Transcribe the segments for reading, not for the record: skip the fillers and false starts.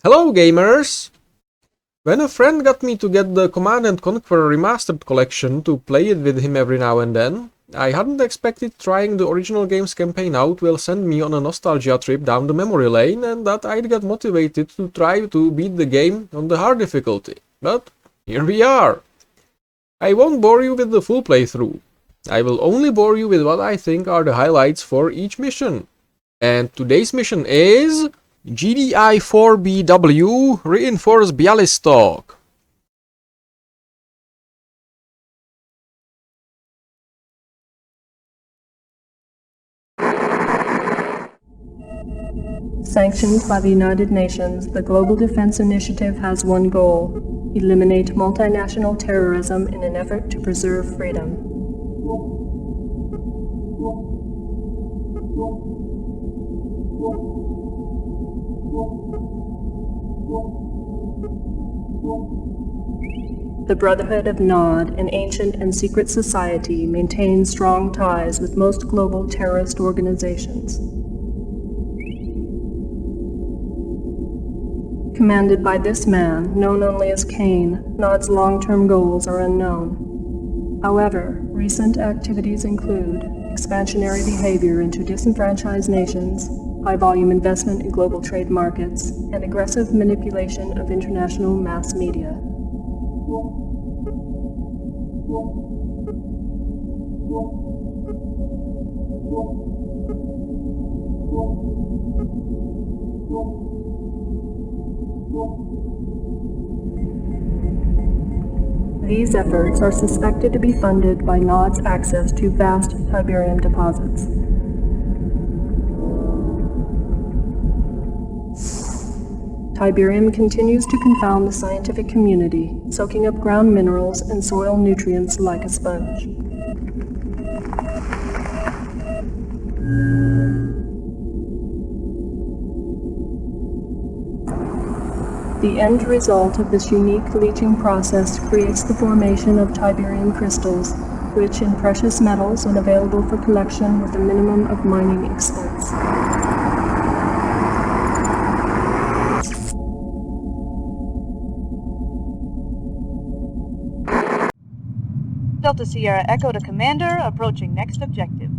Hello gamers! When a friend got me to get the Command Conquer Remastered Collection to play it with him every now and then, I hadn't expected trying the original game's campaign out will send me on a nostalgia trip down the memory lane and that I'd get motivated to try to beat the game on the hard difficulty. But here we are! I won't bore you with the full playthrough. I will only bore you with what I think are the highlights for each mission. And today's mission is GDI 4BW Reinforce Bialystok. Sanctioned by the United Nations, the Global Defense Initiative has one goal: eliminate multinational terrorism in an effort to preserve freedom. The Brotherhood of Nod, an ancient and secret society, maintains strong ties with most global terrorist organizations. Commanded by this man, known only as Cain, Nod's long-term goals are unknown. However, recent activities include expansionary behavior into disenfranchised nations, high-volume investment in global trade markets, and aggressive manipulation of international mass media. These efforts are suspected to be funded by Nod's access to vast Tiberium deposits. Tiberium continues to confound the scientific community, soaking up ground minerals and soil nutrients like a sponge. The end result of this unique leaching process creates the formation of Tiberium crystals, rich in precious metals and available for collection with a minimum of mining expense. Delta Sierra Echo to Commander, approaching next objective.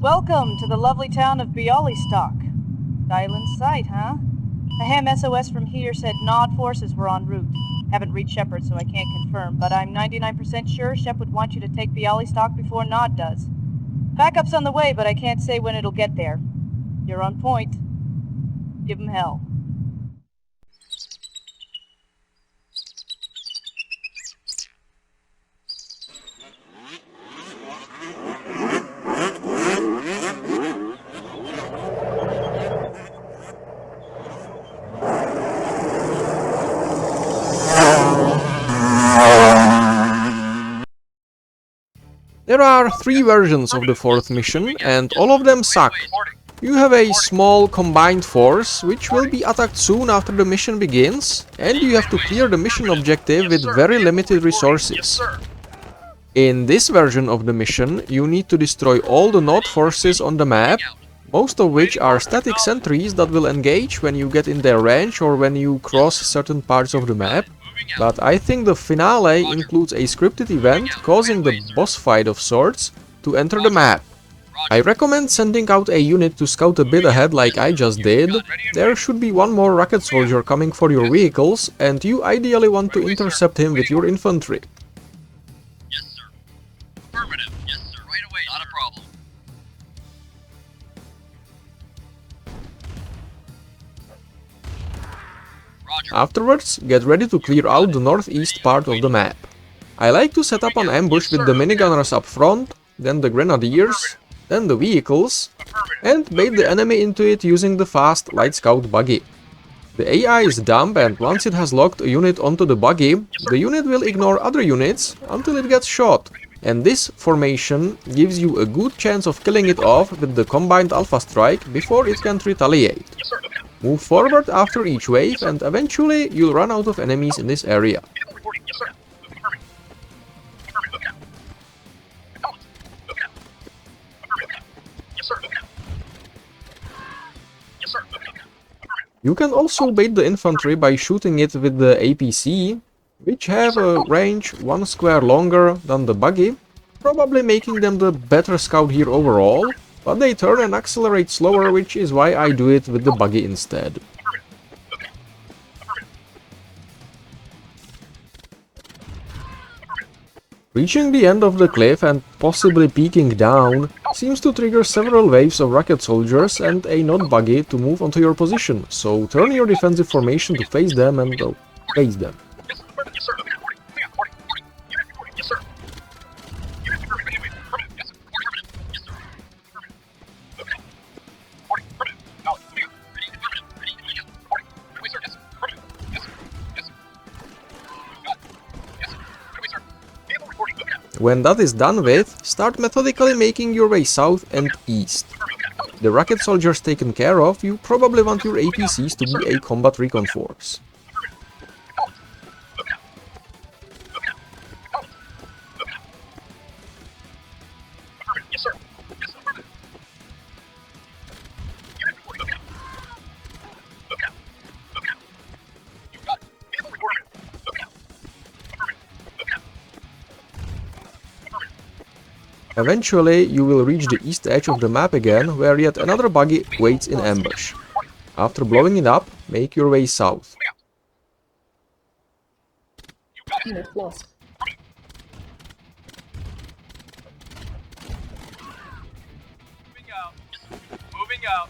Welcome to the lovely town of Bialystok. Island sight, huh? A ham SOS from here said Nod forces were en route. Haven't reached Shepard, so I can't confirm, but I'm 99% sure Shep would want you to take Bialystok before Nod does. Backup's on the way, but I can't say when it'll get there. You're on point. Give 'em hell. There are 3 versions of the 4th mission, and all of them suck. You have a small combined force, which will be attacked soon after the mission begins, and you have to clear the mission objective with very limited resources. In this version of the mission, you need to destroy all the Nod forces on the map, most of which are static sentries that will engage when you get in their range or when you cross certain parts of the map. But I think the finale includes a scripted event causing the boss fight of sorts to enter the map. I recommend sending out a unit to scout a bit ahead like I just did. There should be one more rocket soldier coming for your vehicles, and you ideally want to intercept him with your infantry. Yes, sir. Affirmative. Yes, sir. Right away. Not a problem. Roger. Afterwards, get ready to clear out the northeast part of the map. I like to set up an ambush with the minigunners up front, then the grenadiers, then the vehicles, and bait the enemy into it using the fast light scout buggy. The AI is dumb, and once it has locked a unit onto the buggy, the unit will ignore other units until it gets shot. And this formation gives you a good chance of killing it off with the combined alpha strike before it can retaliate. Move forward after each wave, and eventually you'll run out of enemies in this area. Yes, sir. Affirmative. Affirmative. Yes, sir. Yes, sir. You can also bait the infantry by shooting it with the APC, which have a range 1 square longer than the buggy, probably making them the better scout here overall, but they turn and accelerate slower, which is why I do it with the buggy instead. Reaching the end of the cliff and possibly peeking down seems to trigger several waves of rocket soldiers and a not buggy to move onto your position, so turn your defensive formation to face them and face them. When that is done with, start methodically making your way south and east. The rocket soldiers taken care of, you probably want your APCs to be a combat recon force. Eventually, you will reach the east edge of the map again, where yet another buggy waits in ambush. After blowing it up, make your way south. Unit lost.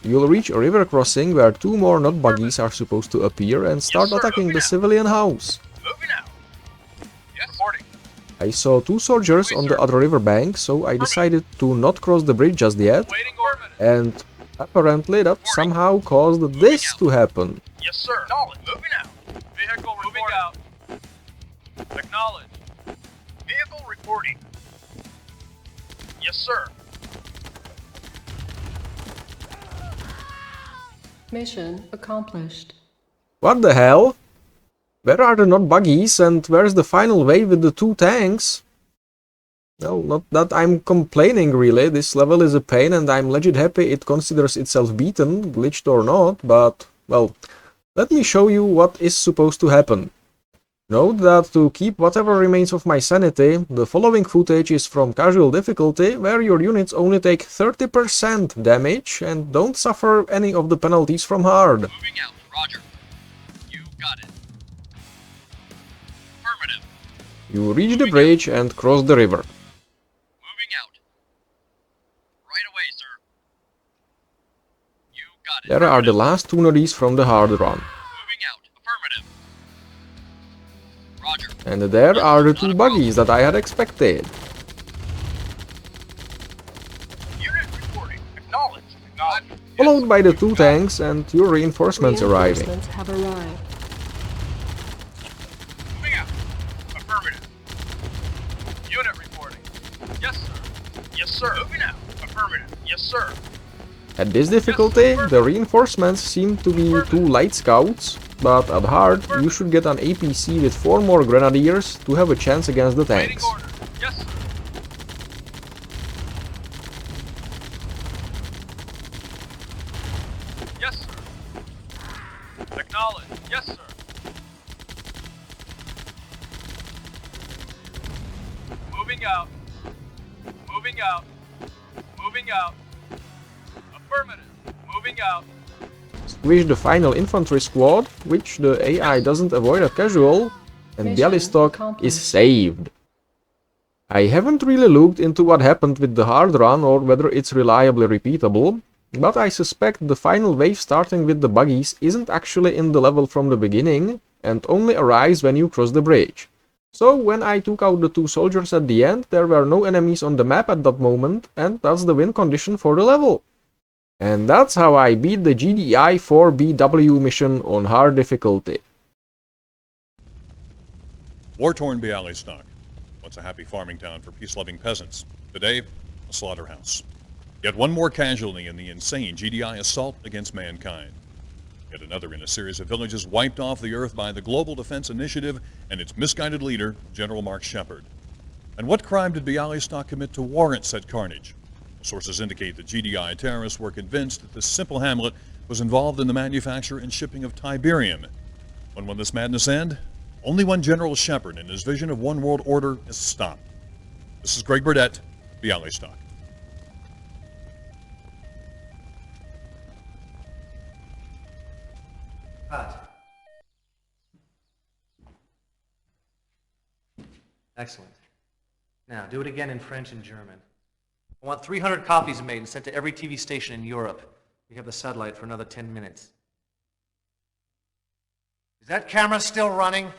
You'll reach a river crossing where 2 more not buggies are supposed to appear and start attacking the civilian house. I saw 2 soldiers on the other riverbank, so I decided to not cross the bridge just yet, and apparently that somehow caused this to happen. Yes, sir. Moving out. Vehicle moving out. Acknowledge. Vehicle reporting. Yes, sir. Mission accomplished. What the hell? Where are the not buggies and where's the final wave with the 2 tanks? Well, not that I'm complaining really, this level is a pain and I'm legit happy it considers itself beaten, glitched or not, but, well, let me show you what is supposed to happen. Note that to keep whatever remains of my sanity, the following footage is from casual difficulty, where your units only take 30% damage and don't suffer any of the penalties from hard. Moving out. Roger. You got it. Affirmative. You reach the bridge and cross the river. Moving out. Right away, sir. You got it. There are the last 2 noddies from the hard run. Moving out. Affirmative. Roger. And there are the 2 buggies that I had expected. Unit reporting. Acknowledge. Acknowledge. Followed by the 2 tanks and your reinforcements arriving. Reinforcements have arrived. Moving out. Affirmative. Unit reporting. Yes, sir. Yes, sir. Moving out. Affirmative. Yes, sir. At this difficulty, the reinforcements seem to be 2 light scouts, but at hard, you should get an APC with 4 more grenadiers to have a chance against the Waiting tanks. order. Yes, sir. Yes, sir. Acknowledge. Yes, sir. Moving out. Moving out. Moving out. Affirmative. Moving out. Squish the final infantry squad, which the AI doesn't avoid at casual, and Mission Bialystok accomplished. is saved. I haven't really looked into what happened with the hard run or whether it's reliably repeatable, but I suspect the final wave starting with the buggies isn't actually in the level from the beginning and only arrives when you cross the bridge. So when I took out the 2 soldiers at the end, there were no enemies on the map at that moment, and that's the win condition for the level. And that's how I beat the GDI 4BW mission on hard difficulty. War-torn Bialystok, once a happy farming town for peace-loving peasants. Today, a slaughterhouse. Yet one more casualty in the insane GDI assault against mankind. Yet another in a series of villages wiped off the earth by the Global Defense Initiative and its misguided leader, General Mark Shepard. And what crime did Bialystok commit to warrant such carnage? Sources indicate that GDI terrorists were convinced that this simple hamlet was involved in the manufacture and shipping of Tiberium. When will this madness end? Only when General Shepard and his vision of one world order is stopped. This is Greg Burdett, Bialystok. Cut. Excellent. Now, do it again in French and German. I want 300 copies made and sent to every TV station in Europe. We have the satellite for another 10 minutes. Is that camera still running?